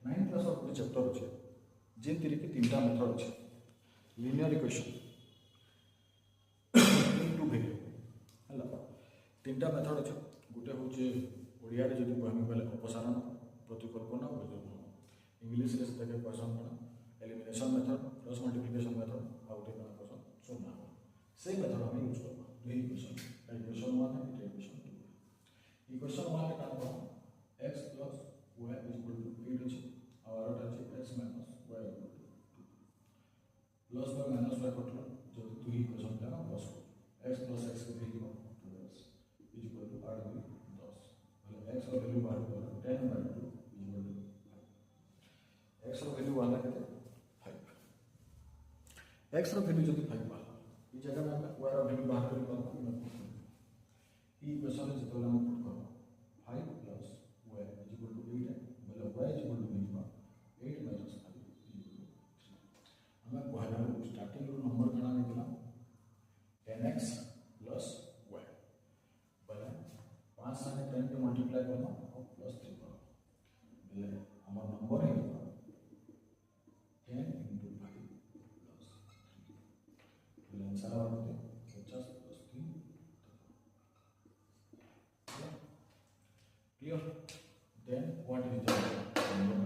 9th class गोटे chapter अच्छे जेमती कि 3टा मेथड अच्छे लिनियर इक्वेशन इनटू वैल्यू है 3टा मेथड अच्छे गोटे हूँ ओडिया जब कहमी बोले अपसारण प्रतिकल्पना इंग्लीश से क्वेश्चन कौन elimination method cross multiplication method आउ गोटे कौन क्वेश्चन शून्य से मेथड आम यूज करवा दुई equation equation 1 and equation 2 equation 1 का कौन x plus y is equal to 8 अच्छे और x minus y equal to 2 plus y minus y कटल जो दुई इक्वेशन का प्लस x plus x के value 2x is equal to 8 2 10 मतलब x का वैल्यू बाहर कर 10 by 2 is equal to 5 x का वैल्यू वाला कितने 5 x का वैल्यू जब 5 वाला इस जगह में y का वैल्यू बाहर कर पाऊँ ये इक्वेशन में जितना हम पुट करो 5 plus y is equal to 8 है मतलब y is equal to 8 minus 5 is equal to 3 हमें कहला स्टार्टिंग रो नंबर कणा निकला 10x plus y बोले 5 से 10 के मल्टीप्लाई करना और प्लस 3 करना बोले हमारा नंबर है 10 into 5 plus 3 बोले आंसर आ रहा है 50 plus 3 clear then what is the number